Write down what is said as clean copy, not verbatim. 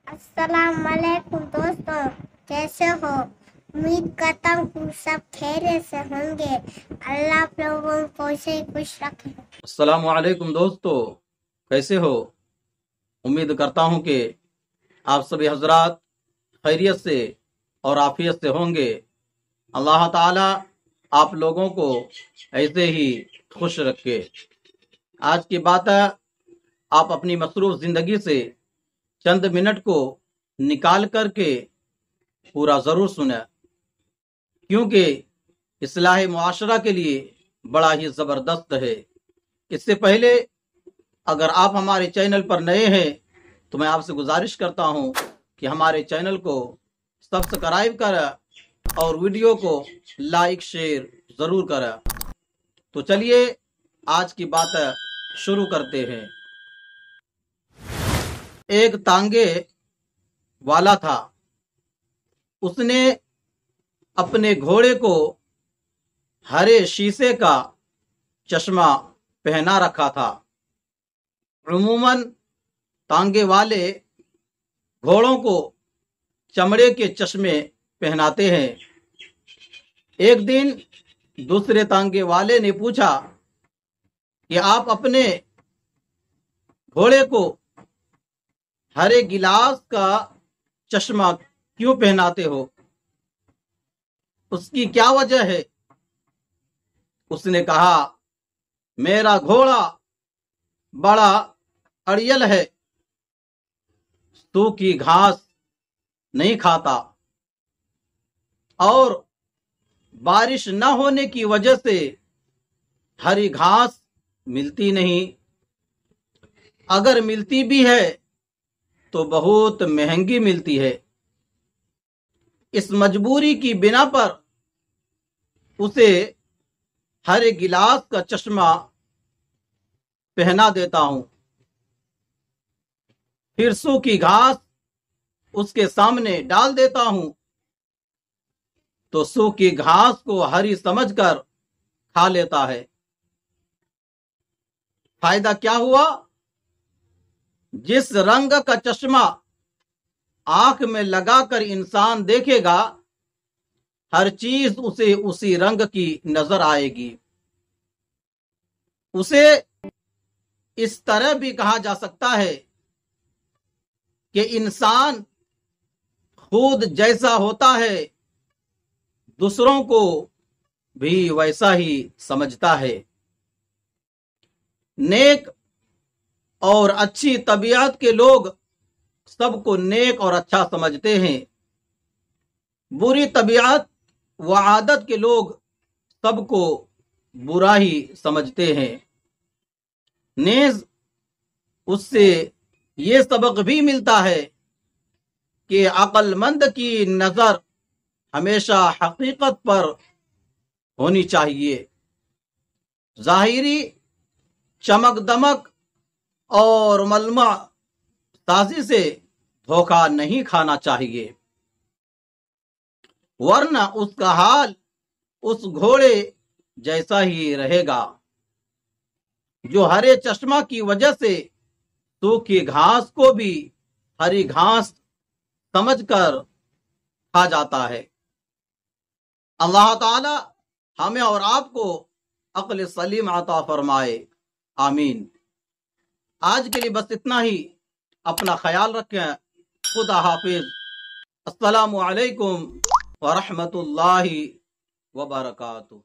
अस्सलाम वालेकुम दोस्तों, कैसे हो? उम्मीद करता हूँ कि सब खैरियत से होंगे। अल्लाह आप लोगों को ऐसे ही खुश रखे। अस्सलामु अलैकुम दोस्तों, कैसे हो? उम्मीद करता हूं कि आप सभी हजरात खैरियत से और आफियत से होंगे। अल्लाह ताला आप लोगों को ऐसे ही खुश रखे। आज की बात है, आप अपनी मसरूफ जिंदगी से चंद मिनट को निकाल करके पूरा जरूर सुने, क्योंकि इस्लाह मुआशरा के लिए बड़ा ही जबरदस्त है। इससे पहले अगर आप हमारे चैनल पर नए हैं तो मैं आपसे गुजारिश करता हूं कि हमारे चैनल को सब्सक्राइब करें और वीडियो को लाइक शेयर जरूर करें। तो चलिए आज की बात शुरू करते हैं। एक तांगे वाला था। उसने अपने घोड़े को हरे शीशे का चश्मा पहना रखा था। उमूमन तांगे वाले घोड़ों को चमड़े के चश्मे पहनाते हैं। एक दिन दूसरे तांगे वाले ने पूछा कि आप अपने घोड़े को हरे गिलास का चश्मा क्यों पहनाते हो? उसकी क्या वजह है? उसने कहा, मेरा घोड़ा बड़ा अड़ियल है, सूखी घास नहीं खाता और बारिश न होने की वजह से हरी घास मिलती नहीं। अगर मिलती भी है तो बहुत महंगी मिलती है। इस मजबूरी की बिना पर उसे हरे गिलास का चश्मा पहना देता हूं। फिर सूखी घास उसके सामने डाल देता हूं तो सूखी घास को हरी समझकर खा लेता है। फायदा क्या हुआ? जिस रंग का चश्मा आंख में लगाकर इंसान देखेगा, हर चीज उसे उसी रंग की नजर आएगी। उसे इस तरह भी कहा जा सकता है कि इंसान खुद जैसा होता है, दूसरों को भी वैसा ही समझता है। नेक और अच्छी तबीयत के लोग सबको नेक और अच्छा समझते हैं। बुरी तबीयत व आदत के लोग सबको बुरा ही समझते हैं। नेज उससे ये सबक भी मिलता है कि अक्लमंद की नजर हमेशा हकीकत पर होनी चाहिए। जाहिरी चमक दमक और मलमा साजी से धोखा नहीं खाना चाहिए, वरना उसका हाल उस घोड़े जैसा ही रहेगा जो हरे चश्मा की वजह से सूखी घास को भी हरी घास समझकर खा जाता है। अल्लाह ताला हमें और आपको अक्ल सलीम अता फरमाए, आमीन। आज के लिए बस इतना ही। अपना ख्याल रखें। खुदा हाफिज। अस्सलामु अलैकुम व रहमतुल्लाहि व बरकातुहू।